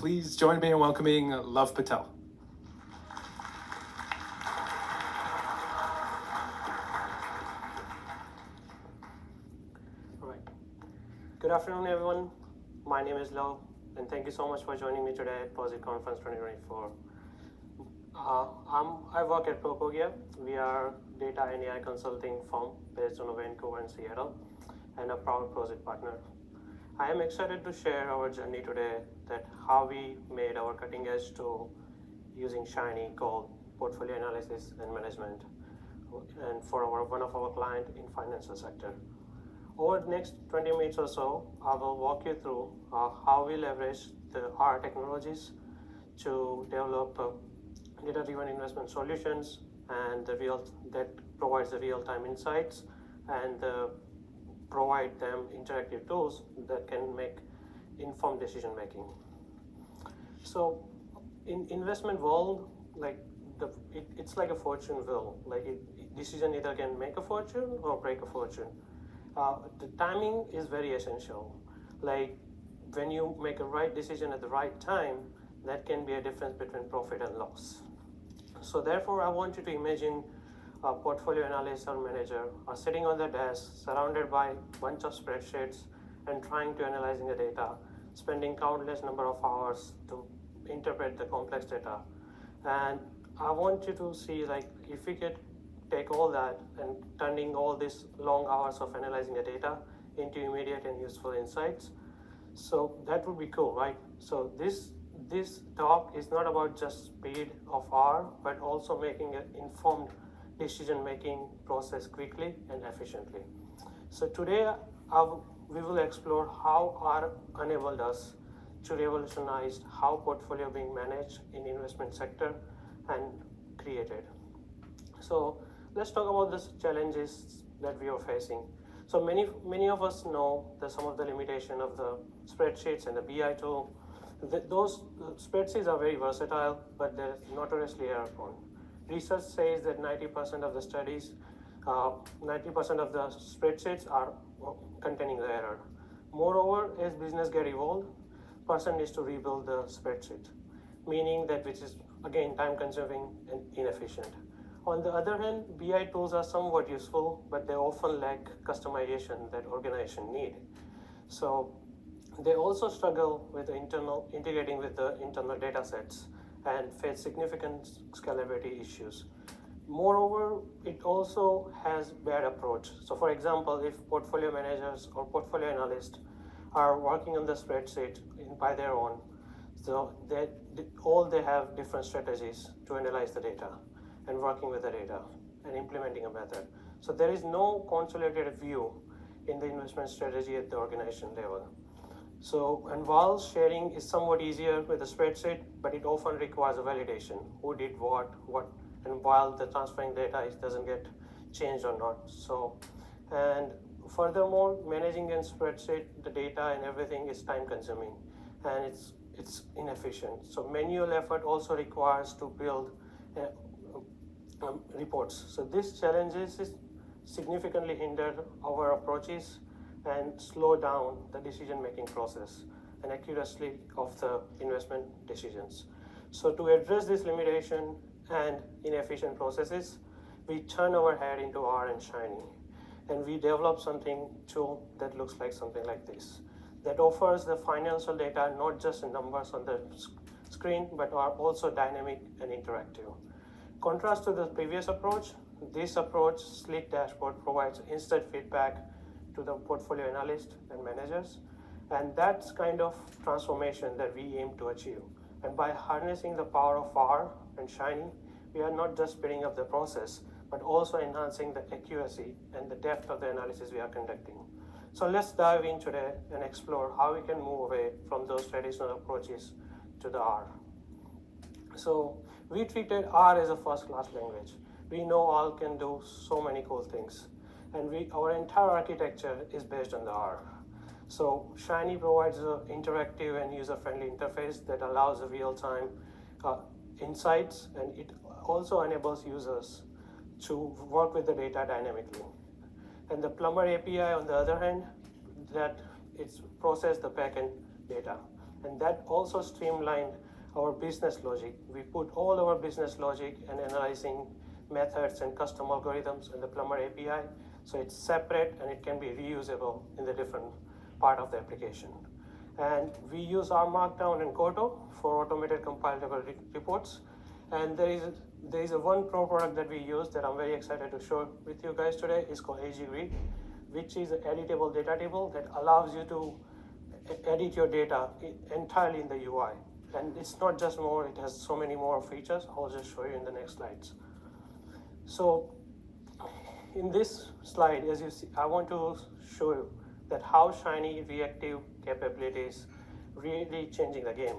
Please join me in welcoming Love Patel. All right. Good afternoon, everyone. My name is Love, and thank you so much for joining me today at Posit Conference 2024. I work at Propogia. We are data and AI consulting firm based on Vancouver and Seattle, and a proud Posit partner. I am excited to share our journey today, that how we made our cutting edge tool using Shiny called portfolio analysis and management, and for one of our client in financial sector. Over the next 20 minutes or so, I will walk you through how we leverage the R technologies to develop data-driven investment solutions and that provides the real-time insights and provide them interactive tools that can make informed decision making. So in investment world, it's like a fortune wheel. Decision either can make a fortune or break a fortune. The timing is very essential. Like when you make a right decision at the right time, that can be a difference between profit and loss. So therefore, I want you to imagine a portfolio analyst or manager are sitting on their desk, surrounded by a bunch of spreadsheets and trying to analyzing the data, spending countless number of hours to interpret the complex data. And I want you to see, like, if we could take all that and turning all these long hours of analyzing the data into immediate and useful insights. So that would be cool, right? So this talk is not about just speed of R, but also making an informed decision-making process quickly and efficiently. So today we will explore how R enabled us to revolutionize how portfolio being managed in investment sector and created. So let's talk about the challenges that we are facing. So many of us know that some of the limitation of the spreadsheets and the BI tool. Those spreadsheets are very versatile, but they're notoriously error prone. Research says that 90% of the studies, 90% of the spreadsheets are containing the error. Moreover, as business get evolved, person needs to rebuild the spreadsheet, meaning that which is again time consuming and inefficient. On the other hand, BI tools are somewhat useful, but they often lack customization that organization need. So they also struggle with integrating with the internal data sets and face significant scalability issues. Moreover, it also has bad approach. So for example, if portfolio managers or portfolio analysts are working on the spreadsheet by their own, so they have different strategies to analyze the data and working with the data and implementing a method. So there is no consolidated view in the investment strategy at the organization level. So, and while sharing is somewhat easier with a spreadsheet, but it often requires a validation, who did what, and while the transferring data doesn't get changed or not. So, and furthermore, managing a spreadsheet, the data and everything is time consuming, and it's inefficient. So manual effort also requires to build reports. So these challenges significantly hinder our approaches and slow down the decision-making process and accuracy of the investment decisions. So to address this limitation and inefficient processes, we turn our head into R and Shiny, and we develop something tool that looks like something like this, that offers the financial data not just in numbers on the screen, but are also dynamic and interactive. Contrast to the previous approach, this approach, sleek dashboard, provides instant feedback to the portfolio analyst and managers, and that's kind of transformation that we aim to achieve. And by harnessing the power of R and Shiny, we are not just speeding up the process, but also enhancing the accuracy and the depth of the analysis we are conducting. So let's dive in today and explore how we can move away from those traditional approaches to the R. So we treated R as a first-class language. We know R can do so many cool things, and our entire architecture is based on the R. So Shiny provides an interactive and user-friendly interface that allows the real-time insights, and it also enables users to work with the data dynamically. And the Plumber API, on the other hand, that it's process the backend data. And that also streamlined our business logic. We put all our business logic and analyzing methods and custom algorithms in the Plumber API, so it's separate and it can be reusable in the different part of the application. And we use our Markdown and Koto for automated compilable reports. And there is a one pro product that we use that I'm very excited to show with you guys today. It's called AG-Read, which is an editable data table that allows you to edit your data entirely in the UI. And it's not just more, it has so many more features. I'll just show you in the next slides. So in this slide, as you see, I want to show you that how Shiny reactive capabilities really changing the game.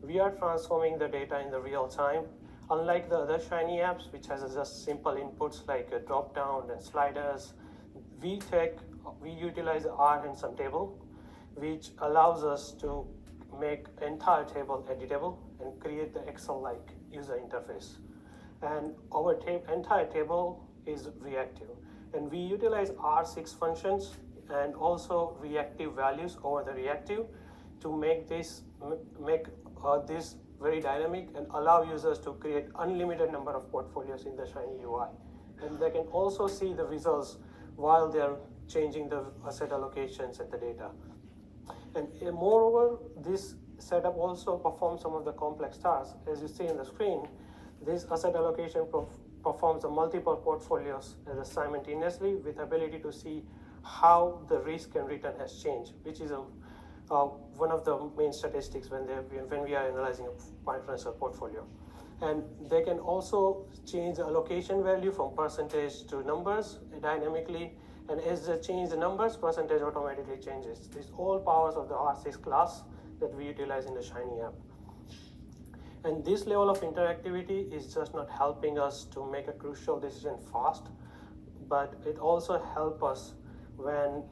We are transforming the data in the real time. Unlike the other Shiny apps, which has just simple inputs like a drop down and sliders, we utilize the R and some table, which allows us to make entire table editable and create the Excel-like user interface. And our entire table is reactive. And we utilize R6 functions and also reactive values over the reactive to make this very dynamic and allow users to create unlimited number of portfolios in the Shiny UI. And they can also see the results while they're changing the asset allocations and the data. And moreover, this setup also performs some of the complex tasks. As you see in the screen, this asset allocation performs the multiple portfolios simultaneously with ability to see how the risk and return has changed, which is one of the main statistics when we are analyzing a financial portfolio. And they can also change the allocation value from percentage to numbers dynamically. And as they change the numbers, percentage automatically changes. These all powers of the R6 class that we utilize in the Shiny app. And this level of interactivity is just not helping us to make a crucial decision fast, but it also helps us when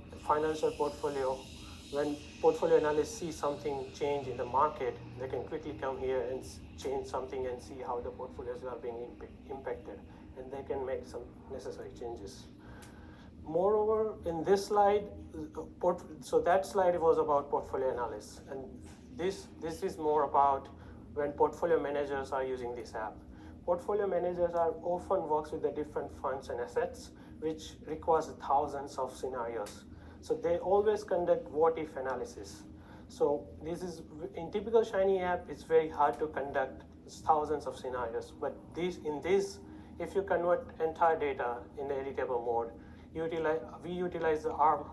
portfolio analysts see something change in the market, they can quickly come here and change something and see how the portfolios are being impacted, and they can make some necessary changes. Moreover, in this slide, so that slide was about portfolio analysis, and this is more about when portfolio managers are using this app. Portfolio managers are often works with the different funds and assets, which requires thousands of scenarios. So they always conduct what-if analysis. So this is, in typical Shiny app, it's very hard to conduct thousands of scenarios. But if you convert entire data in the editable mode, we utilize the R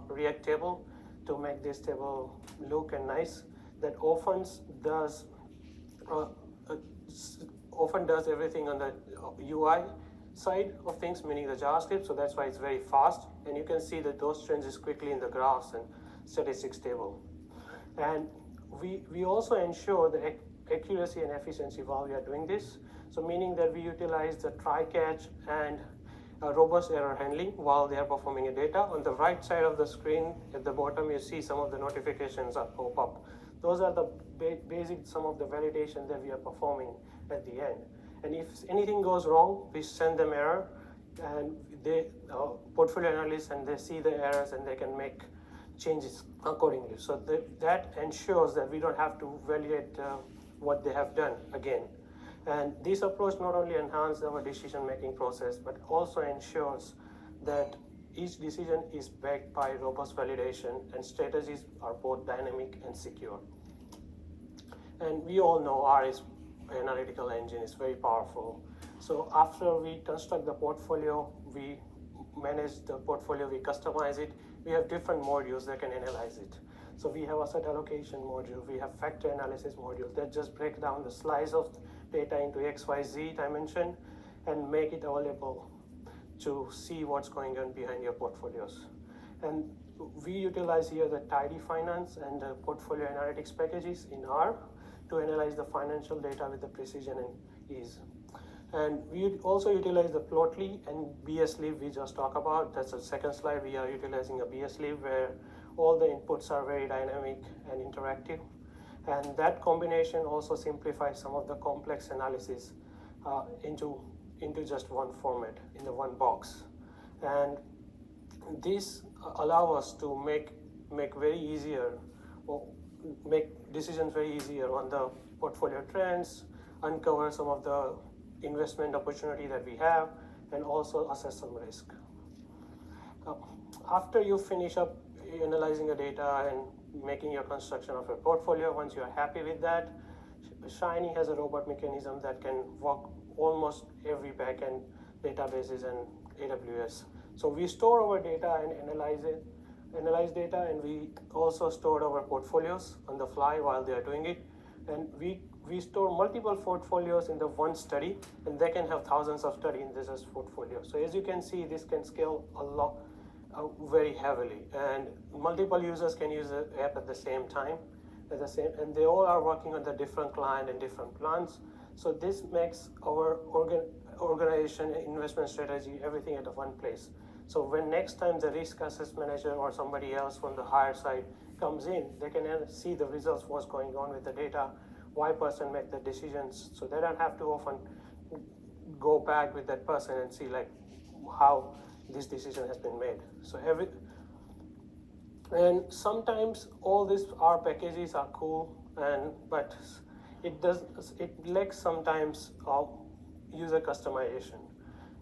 React table to make this table look and nice. That often does everything on the UI side of things, meaning the JavaScript, so that's why it's very fast, and you can see that those changes quickly in the graphs and statistics table. And we also ensure the accuracy and efficiency while we are doing this, so meaning that we utilize the try-catch and robust error handling while they are performing a data. On the right side of the screen, at the bottom, you see some of the notifications that pop up. Those are the basic, some of the validation that we are performing at the end. And if anything goes wrong, we send them error, and they portfolio analysts, and they see the errors and they can make changes accordingly. So that ensures that we don't have to validate what they have done again. And this approach not only enhances our decision-making process, but also ensures that each decision is backed by robust validation and strategies are both dynamic and secure. And we all know R is analytical engine is very powerful. So after we construct the portfolio, we manage the portfolio, we customize it, we have different modules that can analyze it. So we have asset allocation module, we have factor analysis module that just break down the slice of data into XYZ dimension and make it available to see what's going on behind your portfolios. And we utilize here the Tidy Finance and the portfolio analytics packages in R to analyze the financial data with the precision and ease. And we also utilize the Plotly and BSLeaf we just talked about. That's the second slide. We are utilizing a BSLeaf where all the inputs are very dynamic and interactive. And that combination also simplifies some of the complex analysis into just one format, in the one box. And this allows us to make very easier make decisions very easier on the portfolio trends, uncover some of the investment opportunity that we have, and also assess some risk. After you finish up analyzing the data and making your construction of your portfolio, once you are happy with that, Shiny has a robot mechanism that can work almost every backend databases and AWS. So we store our data and analyze data, and we also store our portfolios on the fly while they are doing it. And we store multiple portfolios in the one study, and they can have thousands of study in this portfolio. So as you can see, this can scale a lot, very heavily, and multiple users can use the app at the same time, and they all are working on the different client and different plans. So this makes our organization, investment strategy, everything at one place. So when next time the risk assess manager or somebody else from the higher side comes in, they can see the results, what's going on with the data, why person make the decisions. So they don't have to often go back with that person and see like how this decision has been made. So and sometimes all these R packages are cool, but it lacks sometimes user customization,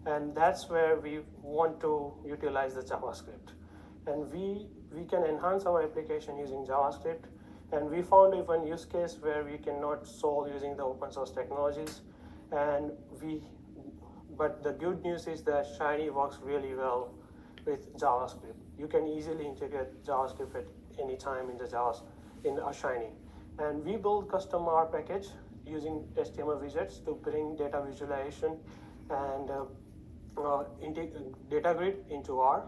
and that's where we want to utilize the JavaScript, and we can enhance our application using JavaScript. And we found one use case where we cannot solve using the open source technologies, but the good news is that Shiny works really well with JavaScript. You can easily integrate JavaScript at any time in a Shiny. And we build custom R package using HTML widgets to bring data visualization and data grid into R.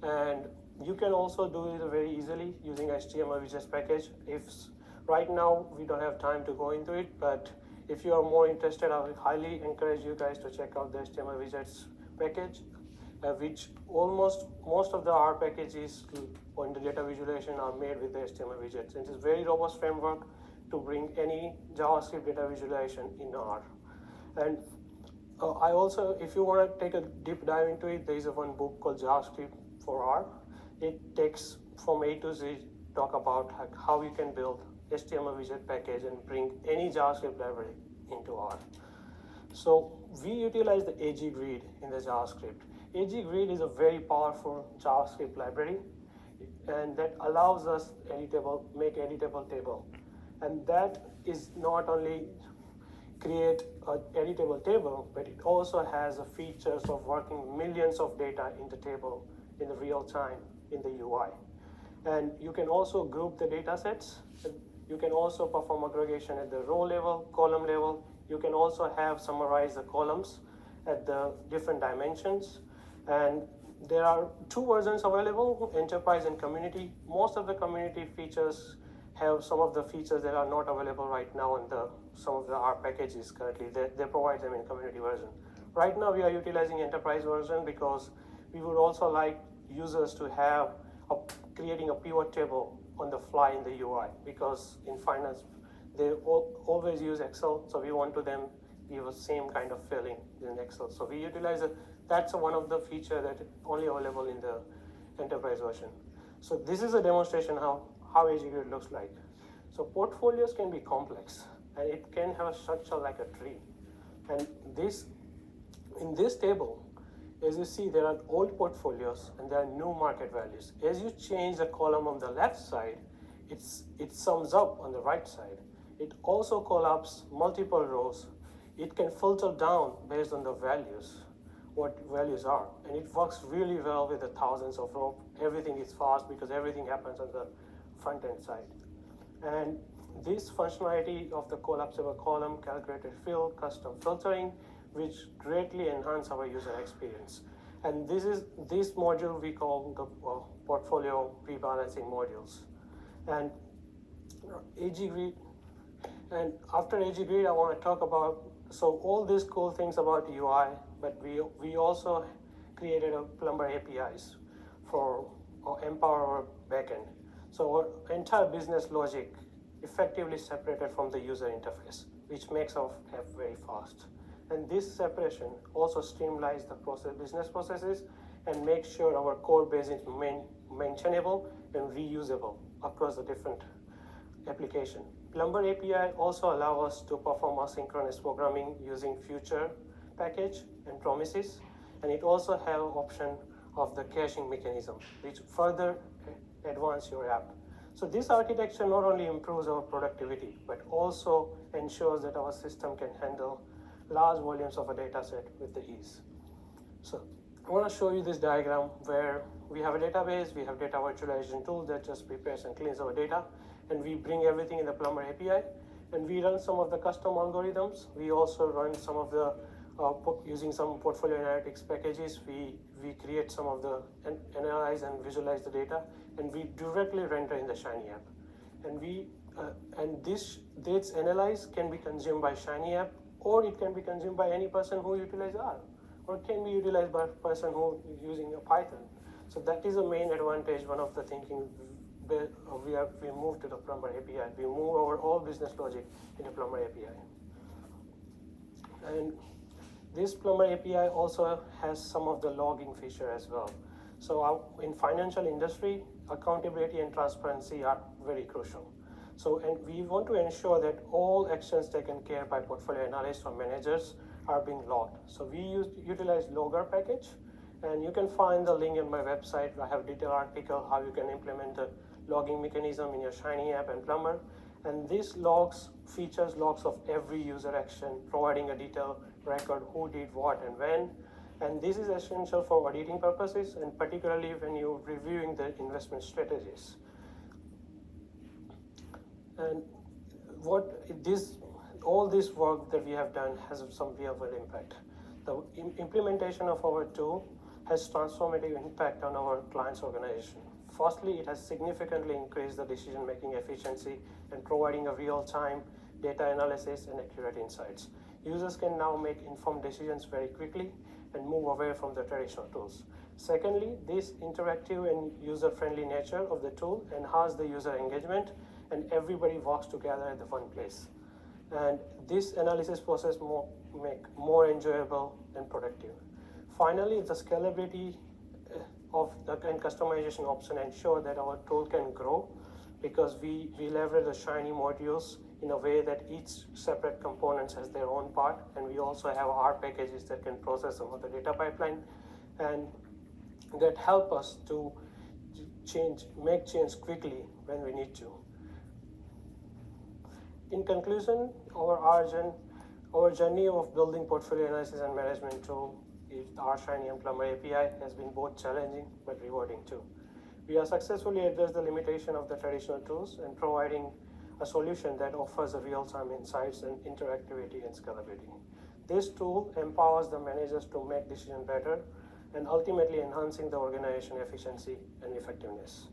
And you can also do it very easily using HTML widgets package. Right now we don't have time to go into it, but if you are more interested, I would highly encourage you guys to check out the HTML widgets package, which most of the R packages on the data visualization are made with the HTML widgets. It is a very robust framework to bring any JavaScript data visualization in R. And I also, if you want to take a deep dive into it, there is one book called JavaScript for R. It takes from A to Z, talk about how you can build HTML widget package and bring any JavaScript library into R. So we utilize the AG grid in the JavaScript. AG grid is a very powerful JavaScript library, and that allows us make editable table. And that is not only create an editable table, but it also has the features of working millions of data in the table in the real time in the UI. And you can also group the data sets. You can also perform aggregation at the row level, column level. You can also summarize the columns at the different dimensions. And there are two versions available, enterprise and community. Most of the community features have some of the features that are not available right now on some of the R packages currently. They provide them in community version. Right now we are utilizing enterprise version because we would also like users to have creating a pivot table on the fly in the UI, because in finance they always use Excel, so we want to them give the same kind of feeling in Excel. So we utilize it. That's one of the feature that only available in the enterprise version. So this is a demonstration how AG grid looks like. So portfolios can be complex, and it can have a structure like a tree. And in this table, as you see, there are old portfolios and there are new market values. As you change the column on the left side, it sums up on the right side. It also collapses multiple rows. It can filter down based on the values, what values are. And it works really well with the thousands of rows. Everything is fast because everything happens on the front end side. And this functionality of the collapsible column, calculated fill, custom filtering, which greatly enhance our user experience. And this module we call the portfolio rebalancing modules. And AG grid, and after AG grid, I want to talk about, so all these cool things about UI, but we also created a Plumber APIs for empower our backend. So our entire business logic effectively separated from the user interface, which makes our app very fast. And this separation also streamlines the business processes and makes sure our code base is maintainable and reusable across the different application. Plumber API also allows us to perform asynchronous programming using future package and promises, and it also have option of the caching mechanism, which further advance your app. So this architecture not only improves our productivity, but also ensures that our system can handle large volumes of a data set with the ease. So I want to show you this diagram where we have a database, we have data virtualization tool that just prepares and cleans our data, and we bring everything in the Plumber API, and we run some of the custom algorithms. We also run some of the, using some portfolio analytics packages, we create some of the, analyze and visualize the data, and we directly render in the Shiny app. And this analyze can be consumed by Shiny app, or it can be consumed by any person who utilizes R, or it can be utilized by a person who is using a Python. So that is a main advantage, one of the thinking we move to the Plumber API. We move our all business logic into Plumber API. And this Plumber API also has some of the logging feature as well. So in financial industry, accountability and transparency are very crucial. So, and we want to ensure that all actions taken care by portfolio analysts or managers are being logged. So we utilize Logger package, and you can find the link on my website. I have a detailed article how you can implement the logging mechanism in your Shiny app and Plumber. And this features logs of every user action, providing a detailed record who did what and when. And this is essential for auditing purposes, and particularly when you're reviewing the investment strategies. And all this work that we have done has some real world impact. The implementation of our tool has transformative impact on our client's organization. Firstly, it has significantly increased the decision-making efficiency and providing a real-time data analysis and accurate insights. Users can now make informed decisions very quickly and move away from the traditional tools. Secondly, this interactive and user-friendly nature of the tool enhances the user engagement, and everybody works together at the one place. And this analysis process make more enjoyable and productive. Finally, the scalability and customization option ensure that our tool can grow, because we leverage the Shiny modules in a way that each separate components has their own part, and we also have R packages that can process some of the data pipeline, and that help us to make change quickly when we need to. In conclusion, our journey of building portfolio analysis and management tool is our Shiny and Plumber API has been both challenging but rewarding too. We have successfully addressed the limitation of the traditional tools and providing a solution that offers a real-time insights and interactivity and scalability. This tool empowers the managers to make decisions better and ultimately enhancing the organization efficiency and effectiveness.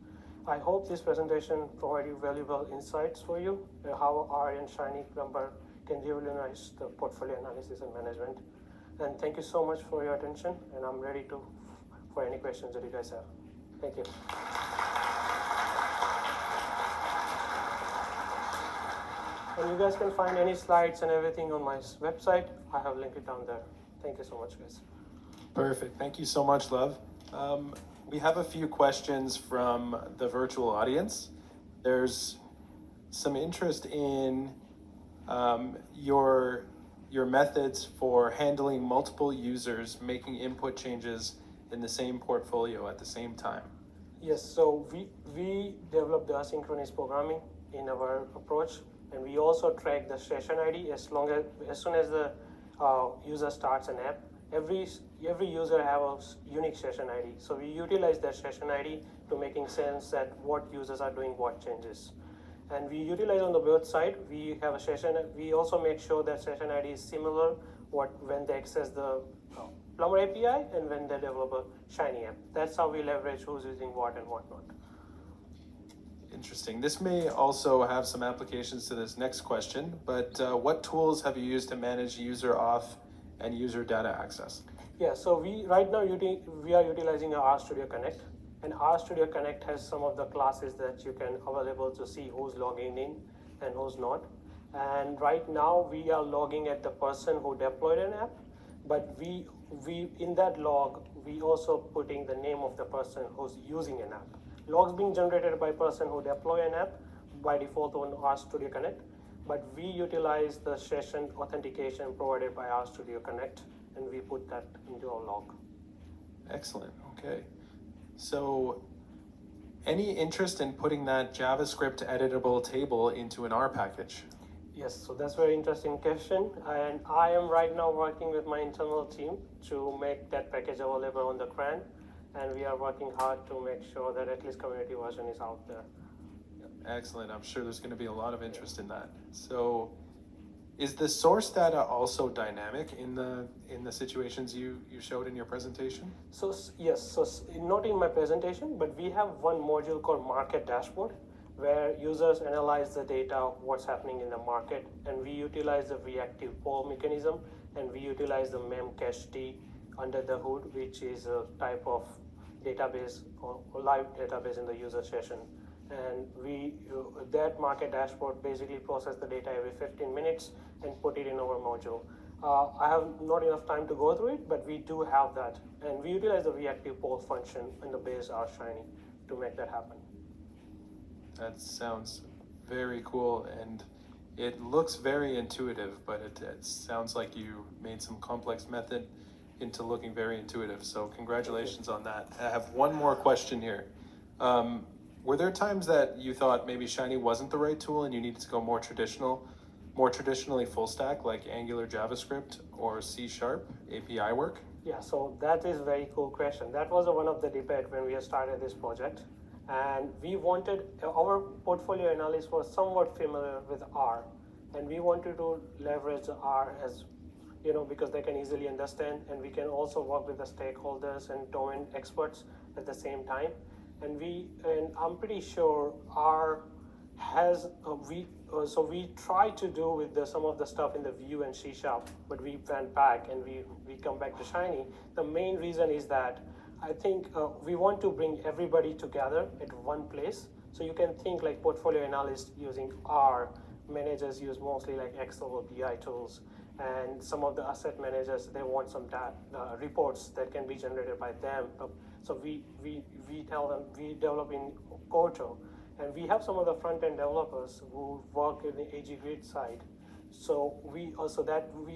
I hope this presentation provided you valuable insights for you how R and Shiny Plumber can revolutionize the portfolio analysis and management. And thank you so much for your attention, and I'm ready for any questions that you guys have. Thank you. And you guys can find any slides and everything on my website. I have linked it down there. Thank you so much, guys. Perfect. Thank you so much, Love. We have a few questions from the virtual audience. There's some interest in your methods for handling multiple users making input changes in the same portfolio at the same time. Yes, so we developed the asynchronous programming in our approach, and we also track the session ID as soon as the user starts an app. Every user have a unique session ID, so we utilize that session ID to making sense that what users are doing what changes. And we utilize on the both side. We have a session. We also make sure that session ID is similar when they access the Plumber API and when they develop a Shiny app. That's how we leverage who's using what and what not. Interesting. This may also have some applications to this next question, but what tools have you used to manage user auth and user data access? Yeah, so right now we are utilizing our RStudio Connect, and RStudio Connect has some of the classes that you can available to see who's logging in and who's not. And right now we are logging at the person who deployed an app, but we in that log we also putting the name of the person who's using an app. Logs being generated by person who deploy an app, by default on RStudio Connect, but we utilize the session authentication provided by RStudio Connect, and we put that into our log. Excellent. Okay. So, any interest in putting that JavaScript editable table into an R package? Yes, so that's a very interesting question, and I am right now working with my internal team to make that package available on the CRAN, and we are working hard to make sure that at least community version is out there. Excellent. I'm sure there's going to be a lot of interest in that. So, is the source data also dynamic in the situations you showed in your presentation? So yes, not in my presentation, but we have one module called Market Dashboard, where users analyze the data, what's happening in the market, and we utilize the reactive poll mechanism, and we utilize the memcached under the hood, which is a type of database or live database in the user session. And that market dashboard basically process the data every 15 minutes and put it in our module. I have not enough time to go through it, but we do have that, and we utilize the reactive poll function in the base R Shiny to make that happen. That sounds very cool, and it looks very intuitive, but it sounds like you made some complex method into looking very intuitive. So congratulations on that. I have one more question here. Were there times that you thought maybe Shiny wasn't the right tool and you needed to go more traditionally full stack, like Angular JavaScript or C# API work? Yeah, so that is a very cool question. That was one of the debate when we started this project. And we wanted, our portfolio analyst was somewhat familiar with R, and we wanted to leverage R as, because they can easily understand, and we can also work with the stakeholders and domain experts at the same time. And I'm pretty sure R has, so we tried to do with some of the stuff in the Vue and C#, but we went back and we come back to Shiny. The main reason is that I think we want to bring everybody together at one place. So you can think like portfolio analysts using R, managers use mostly like Excel or BI tools, and some of the asset managers, they want some reports that can be generated by them. So we tell them, we develop in Corto, and we have some of the front-end developers who work in the AG Grid side. So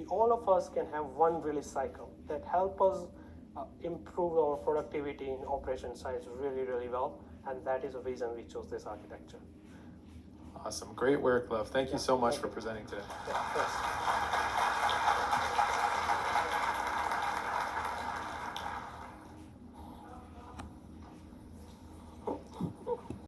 all of us can have one release cycle that help us improve our productivity in operation sides really, really well. And that is the reason we chose this architecture. Awesome. Great work, Love. Thank you so much for presenting today. Yeah, thanks.